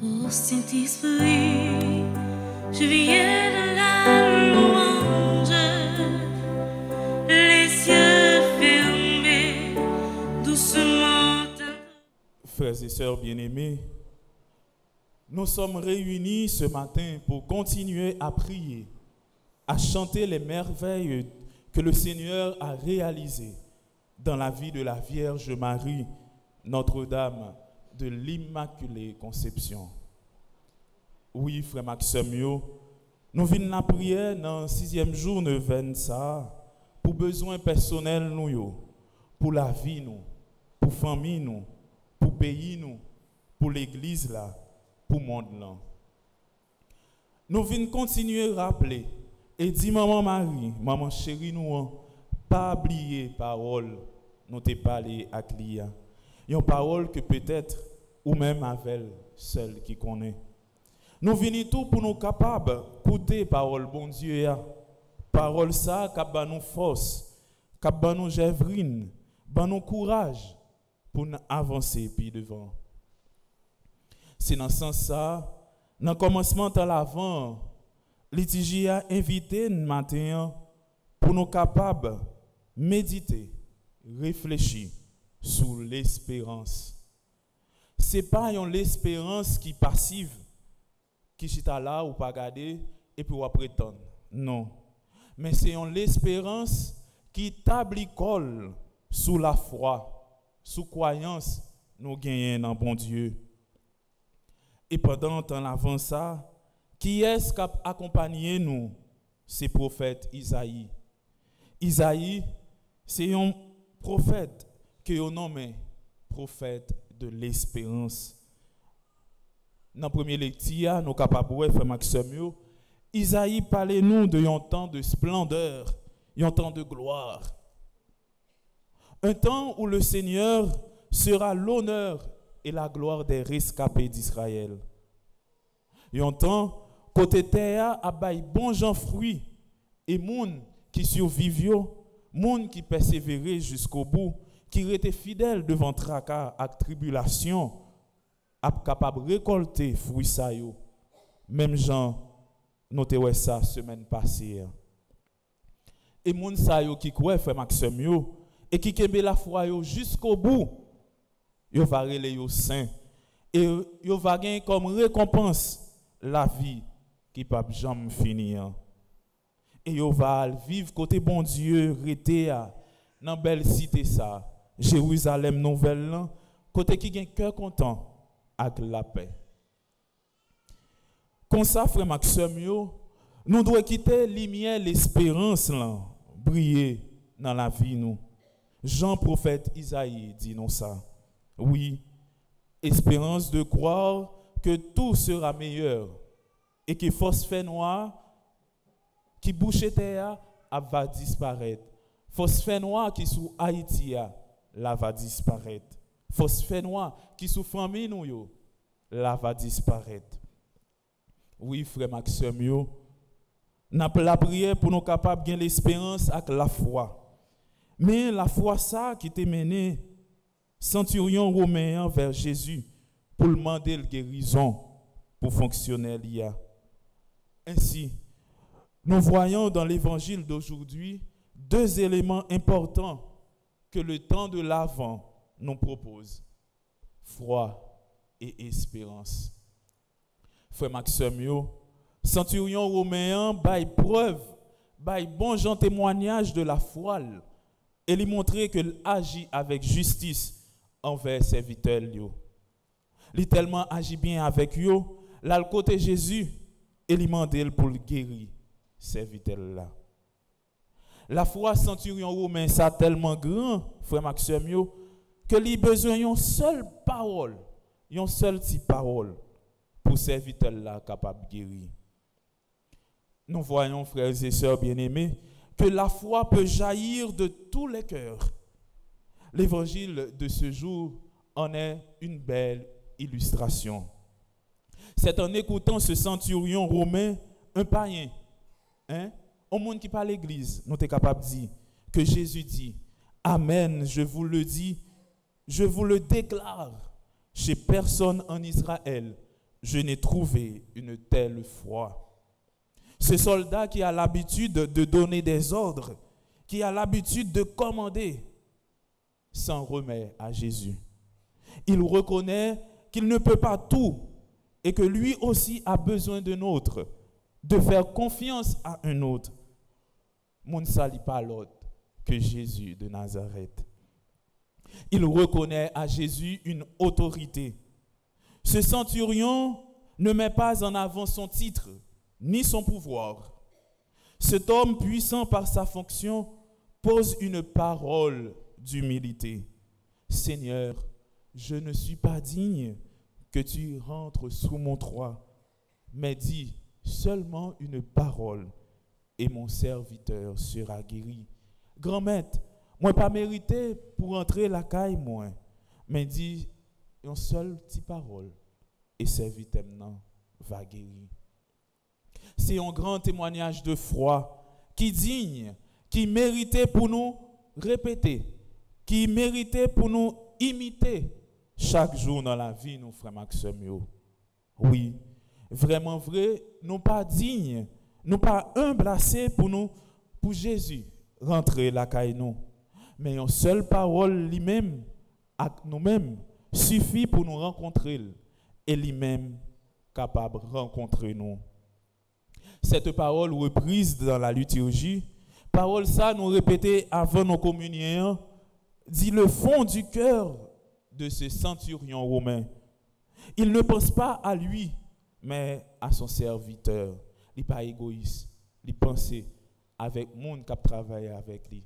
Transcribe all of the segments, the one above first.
Ô Saint-Esprit, je viens de la louange, les yeux fermés, doucement. Frères et sœurs bien-aimés, nous sommes réunis ce matin pour continuer à prier, à chanter les merveilles que le Seigneur a réalisées dans la vie de la Vierge Marie, Notre-Dame de l'Immaculée Conception. Oui, frère Maxime, nous venons la prière dans le 6e jour de ça pour besoins personnels nous, pour la vie nous, pour famille nous, pour pays nous, pour l'église là, pour le monde là. Nous venons continuer à rappeler et dire maman Marie, maman chérie nous, pas oublier parole nous t'ai parlé à Clia. Une parole que peut-être ou même avec seul qui connaît. Nous venons tout pour nous capables d'écouter parole bon Dieu. Parole ça qui ba nous force, qui ba nous gévrine, ba nous courage pour nous avancer puis devant. C'est dans ce sens ça, dans le commencement de l'avant, l'ITJ a invité nous matin pour nous capables méditer, réfléchir sur l'espérance. Ce n'est pas l'espérance qui est passive, qui est là ou pas garder et puis on prétendre. Non. Mais c'est l'espérance qui établit col sous la foi, sous croyance, nous gagnons dans bon Dieu. Et pendant temps avant ça, qui est-ce qui a accompagné nous? C'est le prophète Isaïe. Isaïe, c'est un prophète que on nomme prophète de l'espérance. Dans la première lecture, nous sommes capables de faire Maxime. Isaïe parlait nous de un temps de splendeur, un temps de gloire. Un temps où le Seigneur sera l'honneur et la gloire des rescapés d'Israël. Un temps côté terre a bail bon gens fruits et moun qui survivent, moun qui persévéraient jusqu'au bout, qui étaient fidèles devant tracas et tribulation, a capable de récolter fruits ça yo. Même gens noté ça semaine passée. Et moun sa yo qui croit frère Maxime yo et qui kembe la foi yo jusqu'au bout, yo va rele yo saint et yo va gagner comme récompense la vie qui pas jamais finir. Et yo va vivre côté bon Dieu rete dans belle cité ça, Jérusalem nouvelle là, côté qui gagne cœur content avec la paix. Comme ça frère Maxime yo, nous devons quitter lumière l'espérance là, briller dans la vie nous. Jean prophète Isaïe dit nous ça. Oui, espérance de croire que tout sera meilleur et que phosphène noir qui bouche terre va disparaître. Phosphène noir qui sous Haïti là va disparaître. Phosphène noir qui sous famille nous yo là va disparaître. Oui frère Maxime yo, n'a pas la prière pour nous capables de gagner l'espérance avec la foi. Mais la foi ça qui t'est mené centurion romain vers Jésus pour demander la guérison pour fonctionner l'IA. Ainsi, nous voyons dans l'évangile d'aujourd'hui deux éléments importants que le temps de l'Avent nous propose. Foi et espérance. Frère Maxime, centurion romain bail preuve, bail bon gens témoignage de la foi et lui montrer qu'il agit avec justice envers ses serviteurs. Il tellement agit bien avec eux, là le côté Jésus et lui demande pour le guérir serviteur là. La foi centurion romain ça tellement grand, frère Maxime, que il besoin d'une seule parole, une seule petite parole pour serviteur là capable de guérir. Nous voyons frères et sœurs bien-aimés que la foi peut jaillir de tous les cœurs. L'évangile de ce jour en est une belle illustration. C'est en écoutant ce centurion romain, un païen, au monde qui parle l'église, nous sommes capables de dire que Jésus dit, Amen, je vous le dis, je vous le déclare, chez personne en Israël, je n'ai trouvé une telle foi. Ce soldat qui a l'habitude de donner des ordres, qui a l'habitude de commander, s'en remet à Jésus. Il reconnaît qu'il ne peut pas tout et que lui aussi a besoin d'un autre, de faire confiance à un autre. Mon ne salit pas l'autre que Jésus de Nazareth. Il reconnaît à Jésus une autorité. Ce centurion ne met pas en avant son titre ni son pouvoir. Cet homme puissant par sa fonction pose une parole d'humilité. Seigneur, je ne suis pas digne que tu rentres sous mon toit, mais dis seulement une parole et mon serviteur sera guéri. Grand maître, moi pas mérité pour entrer la caille moi, mais dis une seule petite parole et serviteur va guérir. C'est un grand témoignage de foi qui digne, qui méritait pour nous répéter, qui méritait pour nous imiter chaque jour dans la vie, nous frères Maxime. Oui, vraiment vrai, nous pas dignes, nous pas humbles assez pour nous, pour Jésus rentrer la caille nous. Mais une seule parole lui-même, à nous-mêmes, suffit pour nous rencontrer et lui-même capable de rencontrer nous. Cette parole reprise dans la liturgie, parole ça nous répéter avant nos communions, dit le fond du cœur de ce centurion romain. Il ne pense pas à lui, mais à son serviteur. Il n'est pas égoïste. Il pense avec le monde qui travaille avec lui.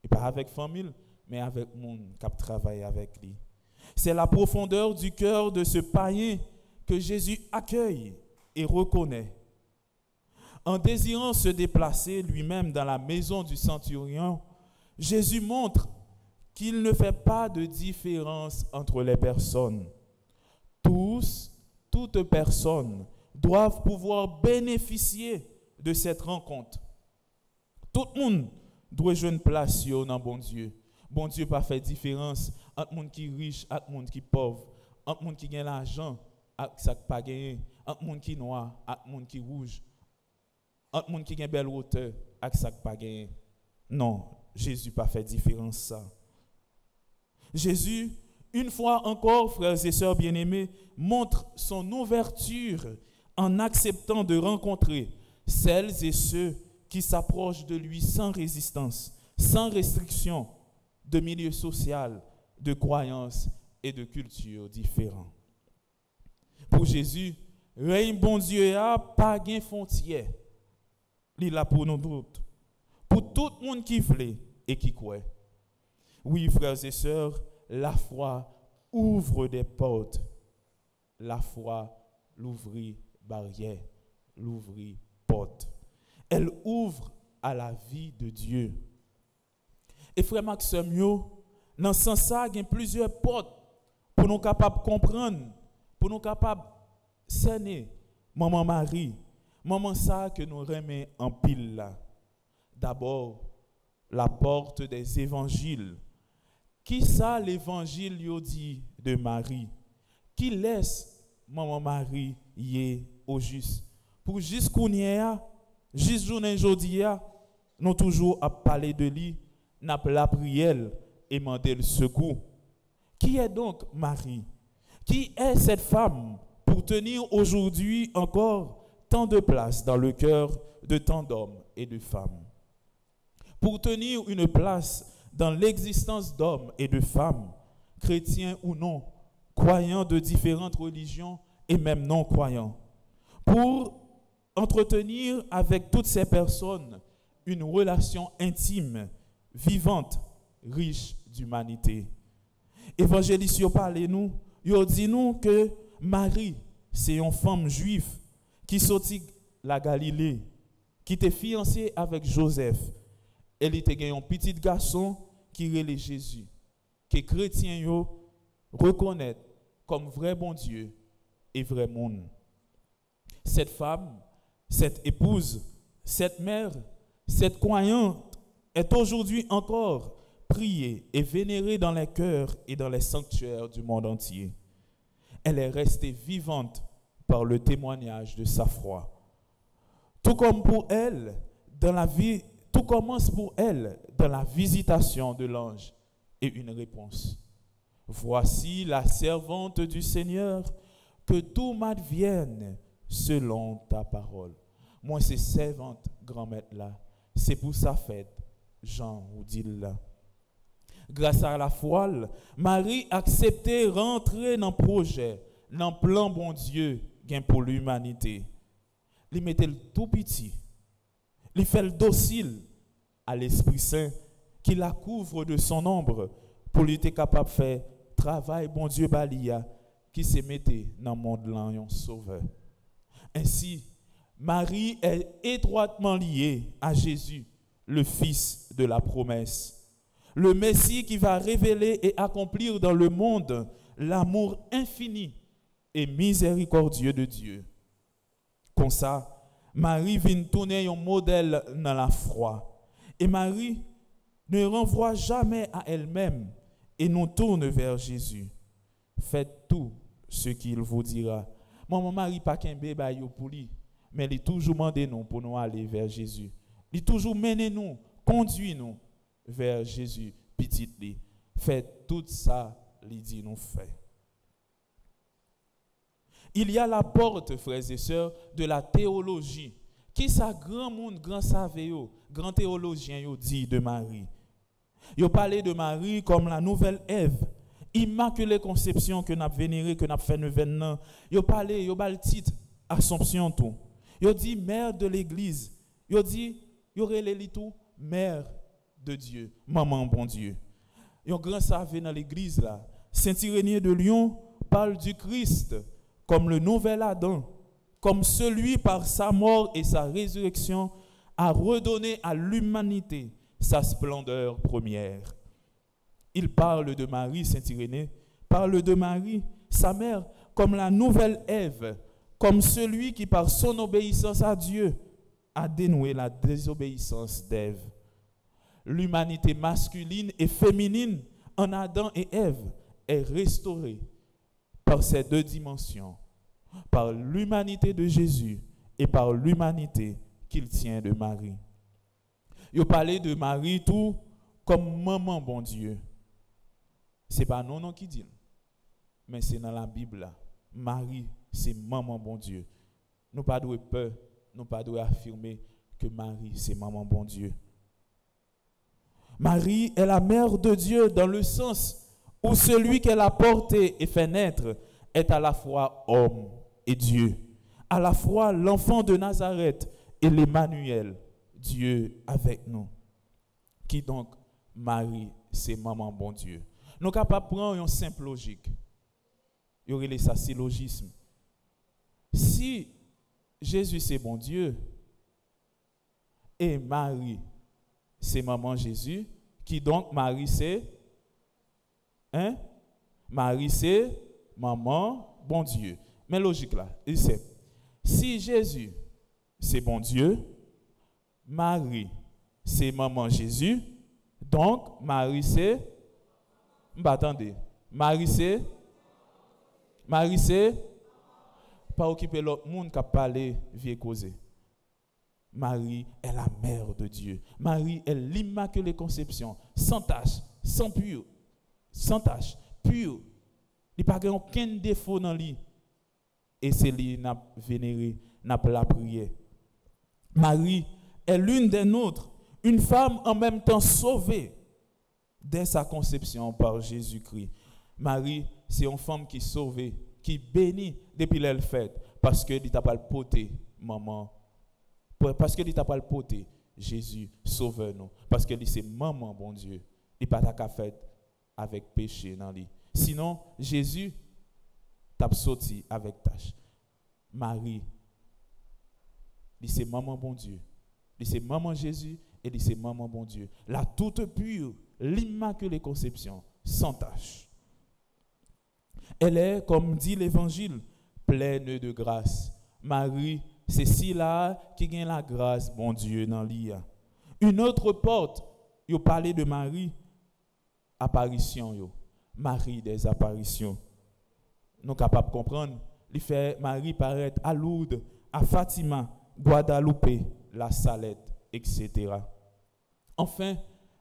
Et pas avec la famille, mais avec le monde qui travaille avec lui. C'est la profondeur du cœur de ce païen que Jésus accueille et reconnaît. En désirant se déplacer lui-même dans la maison du centurion, Jésus montre qu'il ne fait pas de différence entre les personnes. Toutes personnes doivent pouvoir bénéficier de cette rencontre. Tout le monde doit jouer une place dans bon Dieu. Bon Dieu pas fait différence entre le monde qui est riche et le monde qui est pauvre, entre le monde qui gagne l'argent et ça pas gagné, entre le monde qui est noir et le monde qui est rouge, entre le monde qui gagne belle hauteur et ça pas gagné. Non, Jésus pas fait différence ça. Jésus, une fois encore, frères et sœurs bien-aimés, montre son ouverture en acceptant de rencontrer celles et ceux qui s'approchent de lui sans résistance, sans restriction, de milieu social, de croyances et de cultures différents. Pour Jésus, règne bon Dieu a pas gain frontière. Il est là pour nous toutes, pour tout le monde qui veut et qui croit. Oui, frères et sœurs, la foi ouvre des portes. La foi l'ouvrit barrière, l'ouvrit porte. Elle ouvre à la vie de Dieu. Et frère Maxime, dans ce sens-là, il y a plusieurs portes pour nous capables de comprendre, pour nous capables de cerner. Maman Marie, maman ça que nous remet en pile là. D'abord, la porte des évangiles. Qui ça l'évangile yo dit de Marie? Qui laisse maman Marie y au juste? Pour jusqu'où n'y a, juste journée aujourd'hui, nous toujours à parler de lui, n'a pas la prière et demander le secours. Qui est donc Marie? Qui est cette femme pour tenir aujourd'hui encore tant de place dans le cœur de tant d'hommes et de femmes? Pour tenir une place dans l'existence d'hommes et de femmes, chrétiens ou non, croyants de différentes religions et même non-croyants, pour entretenir avec toutes ces personnes une relation intime, vivante, riche d'humanité. Évangéliste yo parle nous, yo dit nous que Marie, c'est une femme juive qui sortit la Galilée, qui était fiancée avec Joseph. Elle était un petit garçon qui relève Jésus, que les chrétiens reconnaissent comme vrai bon Dieu et vrai monde. Cette femme, cette épouse, cette mère, cette croyante est aujourd'hui encore priée et vénérée dans les cœurs et dans les sanctuaires du monde entier. Elle est restée vivante par le témoignage de sa foi. Tout comme pour elle, dans la vie, tout commence pour elle dans la visitation de l'ange et une réponse. Voici la servante du Seigneur, que tout m'advienne selon ta parole. Moi, c'est servante, grand-mère là. C'est pour sa fête, Jean ou dit là. Grâce à la foi, Marie acceptait rentrer dans le projet, dans le plan bon Dieu pour l'humanité. Il mettait le tout petit. Il fait le docile à l'Esprit Saint qui la couvre de son ombre pour lui être capable de faire travail bon Dieu balia qui se mettait dans le monde là un sauveur. Ainsi, Marie est étroitement liée à Jésus, le Fils de la promesse, le Messie qui va révéler et accomplir dans le monde l'amour infini et miséricordieux de Dieu. Comme ça, Marie vient tourner un modèle dans la foi. Et Marie ne renvoie jamais à elle-même et nous tourne vers Jésus. Faites tout ce qu'il vous dira. Mon Marie pas qu'un bébé pour lui, mais il est toujours demandé nous pour nous aller vers Jésus. Il est toujours mené nous, conduit nous vers Jésus, petit lui. Faites tout ça, il dit nous fait. Il y a la porte, frères et sœurs, de la théologie. Qui ça grand monde, grand savéo, grand théologien yo dit de Marie. Yo parlé de Marie comme la nouvelle Ève, immaculée conception que n'a vénéré, que n'a fait neuvaine. Yo parlé, yo bal titre Assomption tout. Yo dit mère de l'église. Yo dit yo relé tout mère de Dieu, maman bon Dieu. Yo grand savé dans l'église là. Saint Irénée de Lyon parle du Christ comme le nouvel Adam, comme celui par sa mort et sa résurrection a redonné à l'humanité sa splendeur première. Il parle de Marie, Saint Irénée, parle de Marie, sa mère, comme la nouvelle Ève, comme celui qui par son obéissance à Dieu a dénoué la désobéissance d'Ève. L'humanité masculine et féminine en Adam et Ève est restaurée par ces deux dimensions, par l'humanité de Jésus et par l'humanité qu'il tient de Marie. Il parlait de Marie tout comme maman bon Dieu. Ce n'est pas non qui dit, mais c'est dans la Bible là. Marie, c'est maman bon Dieu. Nous ne devons pas peur, nous ne devons pas affirmer que Marie, c'est maman bon Dieu. Marie est la mère de Dieu dans le sens où celui qu'elle a porté et fait naître est à la fois homme et Dieu, à la fois l'enfant de Nazareth et l'Emmanuel, Dieu avec nous. Qui donc, Marie, c'est maman bon Dieu. Nous sommes capables de prendre une simple logique. Il y aurait ça syllogisme. Si Jésus c'est bon Dieu et Marie c'est maman Jésus, qui donc Marie c'est Marie c'est maman bon Dieu. Mais logique là, c'est si Jésus c'est bon Dieu, Marie c'est maman Jésus, donc Marie c'est attendez, Marie c'est pas occuper l'autre monde qui a parlé vieux causé. Marie est la mère de Dieu. Marie est l'immaculée conception, sans tache, sans pure, sans tache, pure. Il n'y a pas aucun défaut dans lui. Et c'est lui qui n'a vénéré, n'a pas la prière. Marie est l'une des nôtres, une femme en même temps sauvée dès sa conception par Jésus-Christ. Marie, c'est une femme qui est sauvée, qui bénit depuis l'elle fête, parce que il t'a pas le poté, maman. Parce que il t'a pas le poté, Jésus sauve nous. Parce que c'est maman, bon Dieu. Il pas ta fait avec péché dans lui. Sinon, Jésus t'a sorti avec tâche. Marie, il c'est maman, bon Dieu. Il c'est maman Jésus et il c'est maman, bon Dieu. La toute pure, l'immaculée conception, sans tâche. Elle est, comme dit l'Évangile, pleine de grâce. Marie, c'est celle-là qui gagne la grâce, bon Dieu, dans l'IA. Une autre porte, il parlait de Marie, apparition, Marie des apparitions. Nous sommes capables de comprendre, il fait Marie paraître à Lourdes, à Fatima, Guadeloupe, la Salette, etc. Enfin,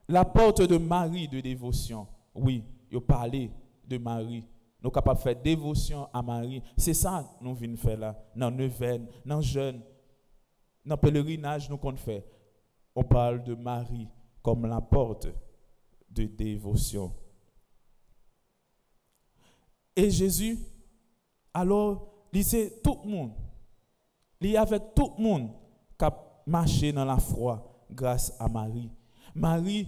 la porte de Marie de dévotion. Oui, il parler de Marie. Nous sommes capables de faire dévotion à Marie. C'est ça que nous venons faire là, dans Neuvaine, dans Jeûne, dans le pèlerinage, nous qu'on fait. On parle de Marie comme la porte de dévotion. Et Jésus, alors, il sait tout le monde. Il est avec tout le monde qui a marché dans la foi grâce à Marie. Marie,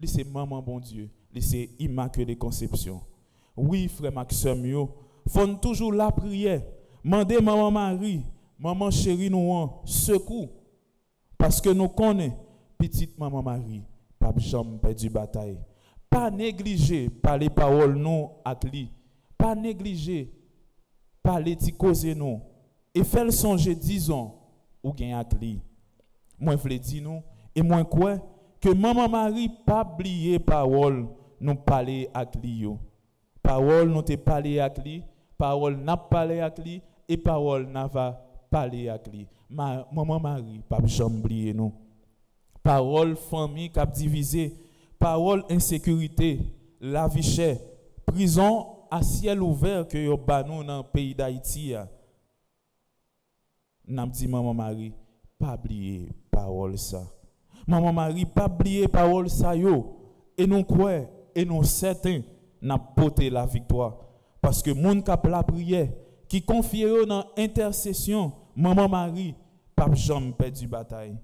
c'est maman bon Dieu, c'est Immaculée Conception. Oui, frère Maxime, il faut toujours la prière. Mandez maman Marie, maman chérie nous secours. Parce que nous connaissons petite maman Marie, pas jamais perdu bataille. Pas négliger par les paroles non avec lui. Pas négliger par les petits causes non. Et faire songer disons ou gagne avec lui. Moi je veux dire nous et moi quoi que maman Marie pas oublier parole nous parler avec lui. Parole nous te parler avec lui, parole n'a parlé avec lui et parole n'a va parler avec lui. Maman Marie pas jamais oublier nous. Parole famille qui a divisé, parole insécurité, la vie chère, prison à ciel ouvert que yo ba nous dans le pays d'Haïti. N'a dit maman Marie pas oublier parole ça. Maman Marie pas oublier parole ça yo et nous croyons et nous certains n'a porté la victoire parce que moun k'ap la prière qui confie dans intercession maman Marie pas jamais perdu bataille.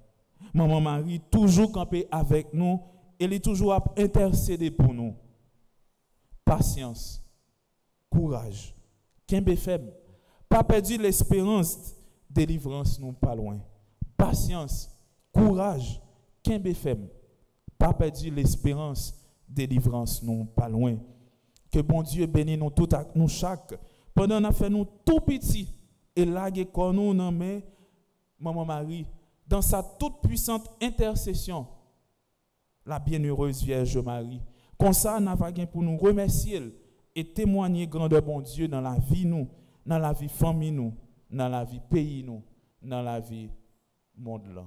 Maman Marie toujours campé avec nous, elle est toujours à intercéder pour nous. Patience, courage, kembe faible, pas perdu l'espérance, délivrance nous pas loin. Patience, courage, kembe faible, pas perdu l'espérance, délivrance nous pas loin. Que bon Dieu bénisse nous tout nous chaque pendant qu'on a fait nous tout petit et lagué comme nous non mais maman Marie dans sa toute puissante intercession, la bienheureuse Vierge Marie. Comme ça, nous avons pour nous remercier et témoigner grandeur bon Dieu dans la vie nous, dans la vie famille nous, dans la vie pays nous, dans la vie monde là.